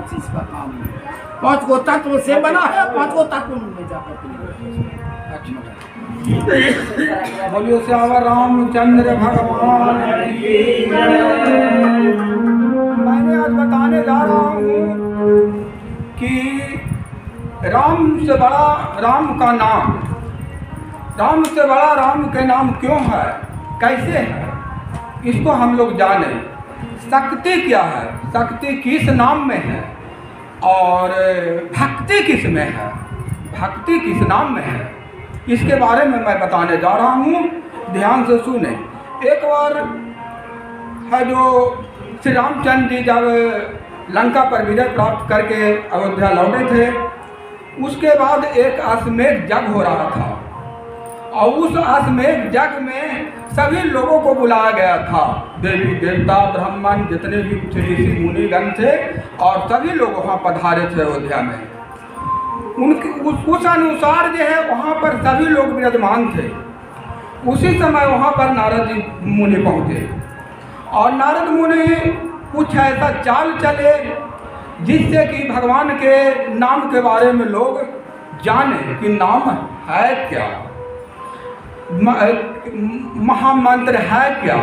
कुछ इस पर काम नहीं। 5 को तत्व से बना है, 5 को तत्व में जाकर बोलियो श्यावर रामचंद्र भगवान की जय। मैंने आज बताने जा रहा हूँ कि राम से बड़ा राम का नाम, राम से बड़ा राम के नाम क्यों है, कैसे है, इसको हम लोग जाने। शक्ति क्या है, शक्ति किस नाम में है और भक्ति किस में है, भक्ति किस नाम में है, इसके बारे में मैं बताने जा रहा हूँ। ध्यान से सुने। एक बार है जो श्री रामचंद्र जी जब लंका पर विजय प्राप्त करके अयोध्या लौटे थे, उसके बाद एक अश्वमेध यज्ञ हो रहा था और उस अश्वमेध यज्ञ में सभी लोगों को बुलाया गया था। देवी देवता ब्राह्मण जितने भी ऋषि मुनिगण थे और सभी लोग वहाँ पधारे थे अयोध्या में। उनके उस अनुसार जो है वहाँ पर सभी लोग विराजमान थे। उसी समय वहाँ पर नारद जी मुनि पहुँचे और नारद मुनि कुछ ऐसा चाल चले जिससे कि भगवान के नाम के बारे में लोग जाने कि नाम है क्या, महामंत्र है क्या,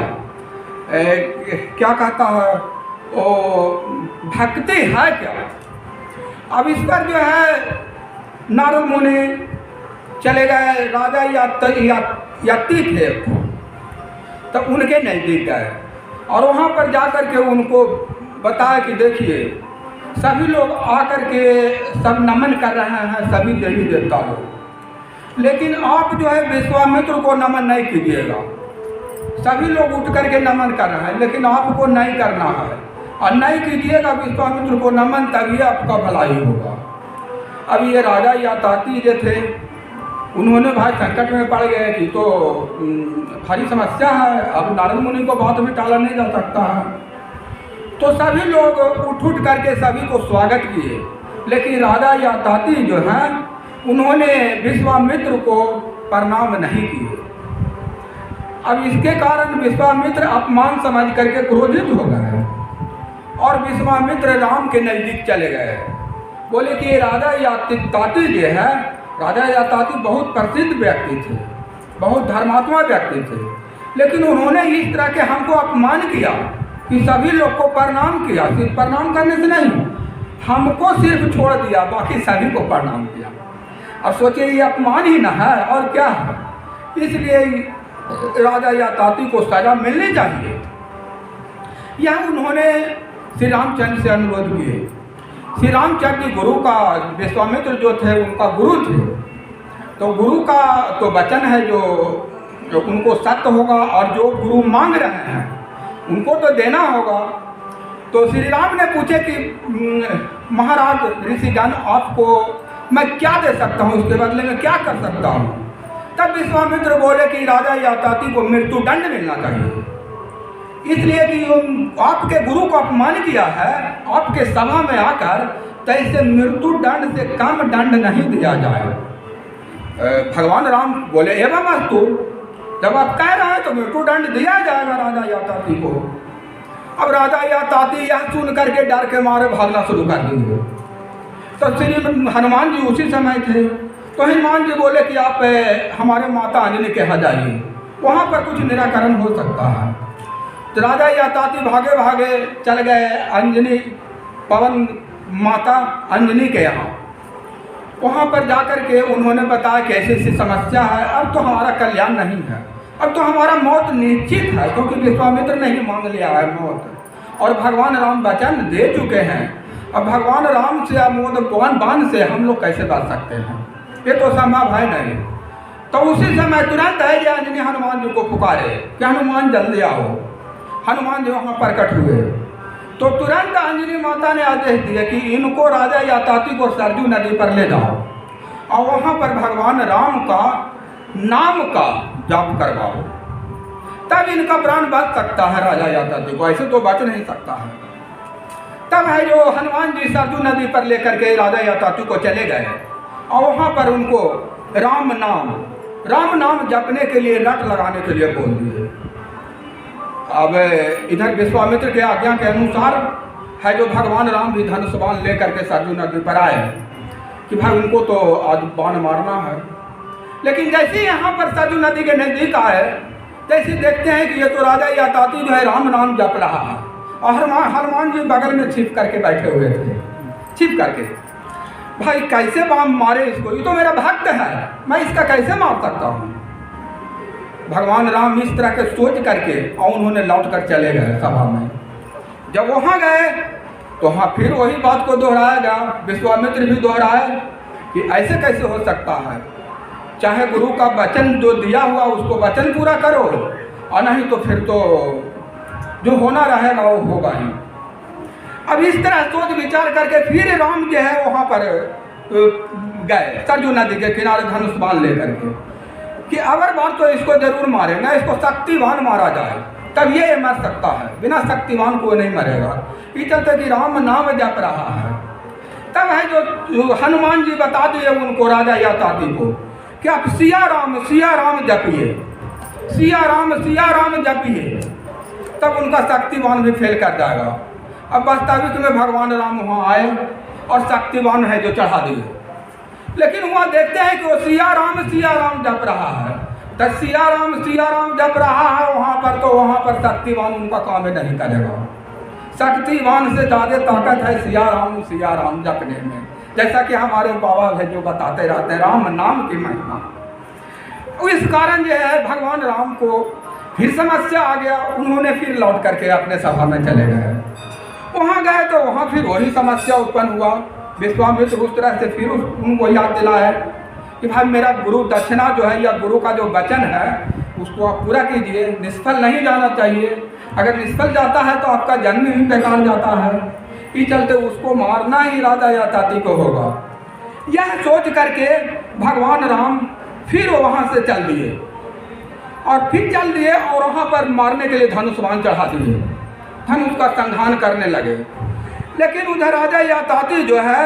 क्या कहता है ओ भक्ति है क्या। अब इस पर जो है नारद मुनि चले गए, राजा याती थे तो उनके नज़दीक गए और वहाँ पर जाकर के उनको बताया कि देखिए सभी लोग आकर के सब नमन कर रहे हैं, सभी देवी देवता लोग, लेकिन आप जो है विश्वामित्र को नमन नहीं कीजिएगा। सभी लोग उठ करके नमन कर रहे हैं लेकिन आपको नहीं करना है और नहीं कीजिएगा विश्वामित्र को नमन, तभी आपका भलाई होगा। अब ये राजा याताती जो थे उन्होंने भाई संकट में पड़ गए कि तो भारी समस्या है, अब नारद मुनि को बात में टाला नहीं जा सकता है। तो सभी लोग उठ करके सभी को स्वागत किए, लेकिन राजा याताती जो हैं उन्होंने विश्वामित्र को प्रणाम नहीं किए। अब इसके कारण विश्वामित्र अपमान समझ करके क्रोधित हो गए और विश्वामित्र राम के नज़दीक चले गए। बोले कि राजा याताती जो है, राजा याताती बहुत प्रसिद्ध व्यक्ति थे, बहुत धर्मात्मा व्यक्ति थे, लेकिन उन्होंने इस तरह के हमको अपमान किया कि सभी लोग को प्रणाम किया, सिर्फ प्रणाम करने से नहीं, हमको सिर्फ छोड़ दिया, बाकी सभी को प्रणाम किया। अब सोचिए ये अपमान ही ना है और क्या है। इसलिए राजा याताती को सजा मिलनी चाहिए। यह उन्होंने श्री रामचंद्र से अनुरोध किए। श्री रामचंद्र जी गुरु का, विश्वामित्र जो थे उनका गुरु थे, तो गुरु का तो वचन है जो उनको सत्य होगा और जो गुरु मांग रहे हैं उनको तो देना होगा। तो श्री राम ने पूछे कि महाराज ऋषिगण आपको मैं क्या दे सकता हूँ, उसके बदले में क्या कर सकता हूँ। तब विश्वामित्र बोले कि राजा याताती को मृत्यु दंड मिलना चाहिए, इसलिए कि आपके गुरु को अपमान किया है आपके सभा में आकर, तो इसे मृत्यु दंड से कम दंड नहीं दिया जाए। भगवान राम बोले एवं अस्तु, जब आप कह रहे हैं तो मृत्यु दंड दिया जाएगा राजा याताती को। अब राजा याताती यह सुन करके डर के मारे भागना शुरू कर दिए। तो श्री हनुमान जी उसी समय थे, तो हनुमान जी बोले कि आप हमारे माता अंजनी के यहाँ जाइए, वहाँ पर कुछ निराकरण हो सकता है। तो राजा याताती भागे भागे चल गए अंजनी, पवन माता अंजनी के यहाँ। वहाँ पर जाकर के उन्होंने बताया कि ऐसी ऐसी समस्या है, अब तो हमारा कल्याण नहीं है, अब तो हमारा मौत निश्चित है, क्योंकि विश्वामित्र ने ही मांग लिया है मौत और भगवान राम वचन दे चुके हैं। अब भगवान राम से अमोद पवन बाण से हम लोग कैसे बच सकते हैं, ये तो संभव है नहीं। तो उसी समय तुरंत है ये अंजनी हनुमान जी को पुकारे कि हनुमान जल्दी आओ। हनुमान जी वहाँ प्रकट हुए तो तुरंत अंजनी माता ने आदेश दिया कि इनको राजा याताती को सरजू नदी पर ले जाओ और वहाँ पर भगवान राम का नाम का जाप करवाओ, तब इनका प्राण बच सकता है राजा याताती को, ऐसे तो बच नहीं सकता है। तब है जो हनुमान जी सरजू नदी पर लेकर के राजा याताती को चले गए और वहाँ पर उनको राम नाम जपने के लिए, रट लगाने के लिए बोल दिए। अब इधर विश्वामित्र के आज्ञा के अनुसार है जो भगवान राम भी धनुष बाण लेकर के सरजू नदी पर आए कि भाई उनको तो आज बाण मारना है। लेकिन जैसे ही यहाँ पर सरजू नदी के नज़दीक आए तैसे देखते हैं कि ये तो राजा याताती जो है राम नाम जप रहा है और हनुमान जी बगल में छिप करके बैठे हुए थे। छिप करके भाई कैसे बाण मारे इसको, ये तो मेरा भक्त है, मैं इसका कैसे मार सकता हूँ। भगवान राम इस तरह के सोच करके और उन्होंने लौट कर चले गए सभा में। जब वहाँ गए तो वहाँ फिर वही बात को दोहराया गया। विश्वामित्र भी दोहराए कि ऐसे कैसे हो सकता है, चाहे गुरु का वचन जो दिया हुआ उसको वचन पूरा करो और नहीं तो फिर तो जो होना रहेगा वो होगा ही। अब इस तरह सोच विचार करके फिर राम जो है वहाँ पर गए सरजू नदी के किनारे धनुष बाण लेकर के कि अगर बार तो इसको जरूर मारेंगे, इसको शक्तिवान मारा जाए तब ये मर सकता है, बिना शक्तिवान को नहीं मरेगा। इस चलते कि राम नाम जप रहा है। तब है जो हनुमान जी बता दिए उनको राजा याताती को कि आप सिया राम जपिए, सिया राम जपिए, तब उनका शक्तिवान भी फेल कर जाएगा। अब वास्तविक में भगवान राम वहाँ आए और शक्तिवान है जो चढ़ा दिए, लेकिन वहाँ देखते हैं कि वो सिया राम जप रहा है। तो सिया राम जप रहा है वहाँ पर शक्तिवान उनका काम नहीं करेगा। शक्तिवान से ज़्यादा ताकत है सिया राम जपने में, जैसा कि हमारे बाबा है जो बताते रहते हैं राम नाम की महिमा। इस कारण जो है भगवान राम को फिर समस्या आ गया, उन्होंने फिर लौट करके अपने सभा में चले गए। वहाँ गए तो वहाँ फिर वही समस्या उत्पन्न हुआ। विश्वामित्र उस तरह से फिर उनको याद दिलाया कि भाई मेरा गुरु दक्षिणा जो है या गुरु का जो वचन है उसको आप पूरा कीजिए, निष्फल नहीं जाना चाहिए। अगर निष्फल जाता है तो आपका जन्म ही बेकार जाता है। इस चलते उसको मारना ही राजा याताती को होगा। यह सोच करके भगवान राम फिर वहाँ से चल दिए और वहाँ पर मारने के लिए धनुष बाण चढ़ा दिए, धनुष का संधान करने लगे। लेकिन उधर राजा याताती जो है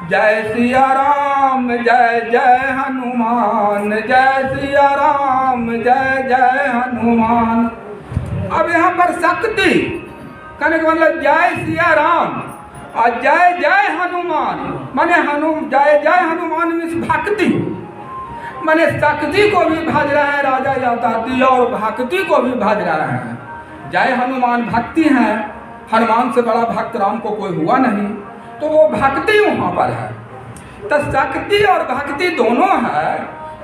जय सिया राम जय जय हनुमान, जय सिया राम जय जय हनुमान। अब यहाँ पर शक्ति कहने का मतलब जय सिया राम और जय जय हनुमान, माने जय जय हनुमान में भक्ति, माने शक्ति को भी भज रहे हैं राजा याताती और भक्ति को भी भज रहे हैं। जय हनुमान भक्ति है, हनुमान से बड़ा भक्त राम को कोई हुआ नहीं, तो वो भक्ति वहाँ पर है। तो शक्ति और भक्ति दोनों है,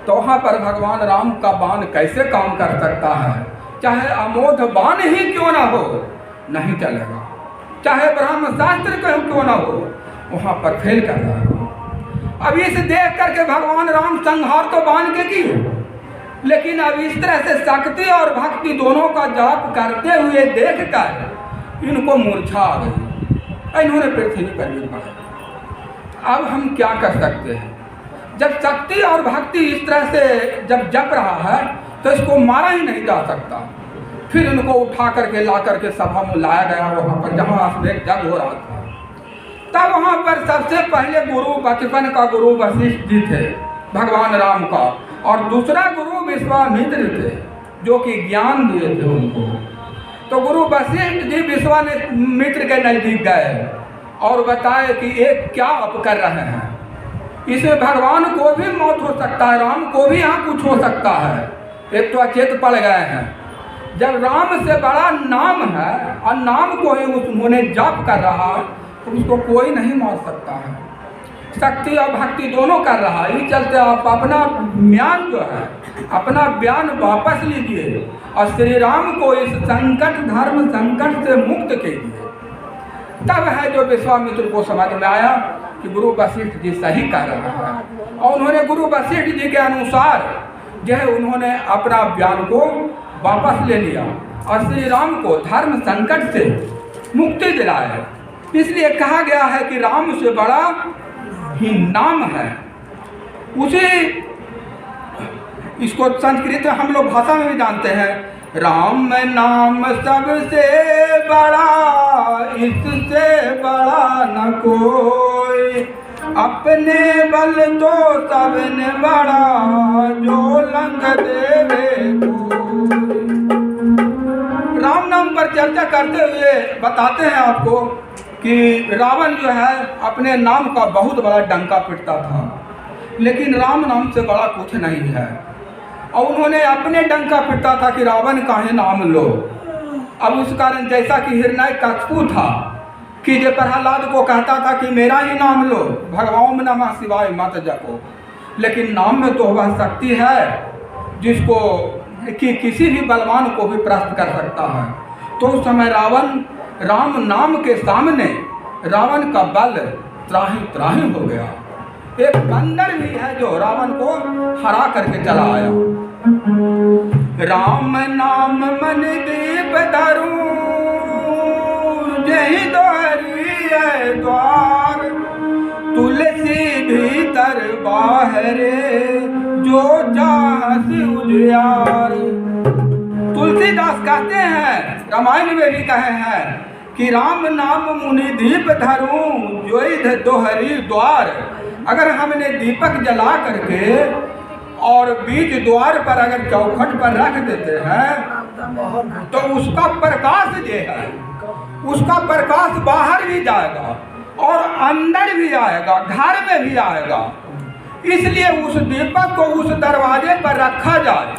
तो वहाँ पर भगवान राम का बाण कैसे काम कर सकता है। चाहे अमोघ बाण ही क्यों ना हो नहीं चलेगा, चाहे ब्रह्म शास्त्र क्यों ना हो वहाँ पर फेल कर रहा है। अब इसे देख करके भगवान राम संहार तो बाण के किए, लेकिन अब इस तरह से शक्ति और भक्ति दोनों का जाप करते हुए देख कर इनको मूर्छा आ गई, इन्होंने पृथ्वी पर गिर पड़ा। अब हम क्या कर सकते हैं, जब शक्ति और भक्ति इस तरह से जब जप रहा है तो इसको मारा ही नहीं जा सकता। फिर इनको उठा करके ला करके सभा में लाया गया, वहाँ पर जहाँ अश्वेत यज्ञ हो रहा था। तब वहाँ पर सबसे पहले गुरु बचपन का गुरु वशिष्ठ जी थे भगवान राम का, और दूसरा गुरु विश्वामित्र थे जो कि ज्ञान दिए थे उनको। तो गुरु वशिष्ठ जी विश्वामित्र के नजदीक गए और बताए कि एक क्या आप कर रहे हैं, इसमें भगवान को भी मौत हो सकता है, राम को भी यहाँ कुछ हो सकता है। एक तो अचेत पड़ गए हैं। जब राम से बड़ा नाम है और नाम को ही उन्होंने जाप कर रहा है तो उसको कोई नहीं मार सकता है। शक्ति और भक्ति दोनों कर रहा है। इस चलते आप अपना ज्ञान जो है, अपना बयान वापस लीजिए और श्री राम को इस संकट धर्म संकट से मुक्त कीजिए। तब है जो विश्वामित्र को समझ में आया कि गुरु वशिष्ठ जी सही कह रहे हैं, और उन्होंने गुरु वशिष्ठ जी के अनुसार जो है उन्होंने अपना ज्ञान को वापस ले लिया और श्री राम को धर्म संकट से मुक्ति दिलाया। इसलिए कहा गया है कि राम से बड़ा ही नाम है। उसे इसको संस्कृत हम लोग भाषा में भी जानते हैं, राम नाम सबसे बड़ा, इससे बड़ा न कोई, अपने बल तो सबने बड़ा, जो लंग देवे कोई। राम नाम पर चर्चा करते हुए बताते हैं आपको कि रावण जो है अपने नाम का बहुत बड़ा डंका पिटता था, लेकिन राम नाम से बड़ा कुछ नहीं है। और उन्होंने अपने डंका पिटता था कि रावण काहे नाम लो। अब उस कारण जैसा कि हिरण्यकशिपु था कि जो प्रहलाद को कहता था कि मेरा ही नाम लो, भगवान नमः शिवाय मत जपो, लेकिन नाम में तो वह शक्ति है जिसको कि किसी भी बलवान को भी परास्त कर सकता है। तो उस समय राम नाम के सामने रावण का बल त्राही त्राही हो गया। एक बंदर भी है जो रावण को हरा करके चला आया। राम नाम मन दीप धरूं, जही द्वारी द्वार, तुलसी भीतर बाहरे, जो चाहत उजियार। तुलसीदास कहते हैं, रामायण में भी कहे हैं कि राम नाम मुनि दीप धरूं, जोई दोहरी द्वार। अगर हमने दीपक जला करके और बीच द्वार पर अगर चौखट पर रख देते हैं तो उसका प्रकाश जो है, उसका प्रकाश बाहर भी जाएगा और अंदर भी आएगा, घर में भी आएगा। इसलिए उस दीपक को उस दरवाजे पर रखा जाए,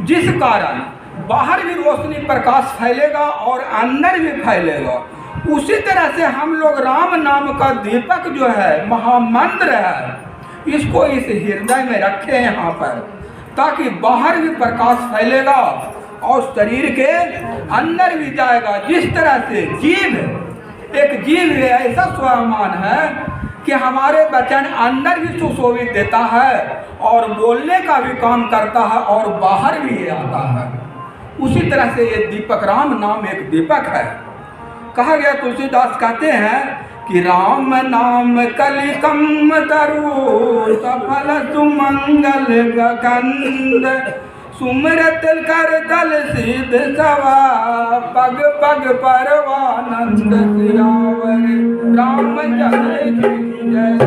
जिस कारण बाहर भी रोशनी प्रकाश फैलेगा और अंदर भी फैलेगा। उसी तरह से हम लोग राम नाम का दीपक जो है, महामंत्र है, इसको इस हृदय में रखें यहाँ पर, ताकि बाहर भी प्रकाश फैलेगा और शरीर के अंदर भी जाएगा। जिस तरह से एक जीव ऐसा स्वाभिमान है कि हमारे वचन अंदर भी सुशोभित देता है और बोलने का भी काम करता है और बाहर भी आता है। उसी तरह से ये दीपक, राम नाम एक दीपक है। कहा गया, तुलसीदास कहते हैं कि राम नाम कलिकम तरु, सफल सुमंगल गगंध, सुमरत कर दल सिद्ध सवा, पग पग परवानंद सियावर, रामचंद्र की जय।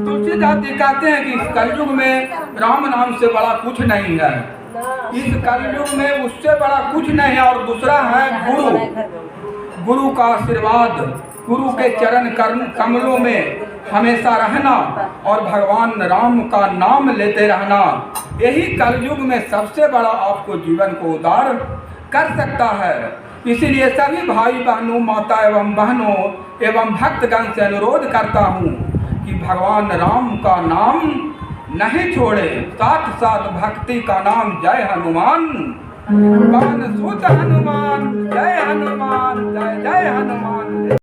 तुलसीदास जी कहते हैं कि इस कलयुग में राम नाम से बड़ा कुछ नहीं है। इस कलयुग में उससे बड़ा कुछ नहीं है। और दूसरा है गुरु का आशीर्वाद, गुरु के चरण कमलों में हमेशा रहना और भगवान राम का नाम लेते रहना। यही कलयुग में सबसे बड़ा आपको जीवन को उदार कर सकता है। इसीलिए सभी भाई बहनों, माता एवं बहनों एवं भक्तगण से अनुरोध करता हूँ कि भगवान राम का नाम नहीं छोड़े, साथ साथ भक्ति का नाम। जय हनुमान, पवन सुत हनुमान, जय हनुमान, जय जय हनुमान।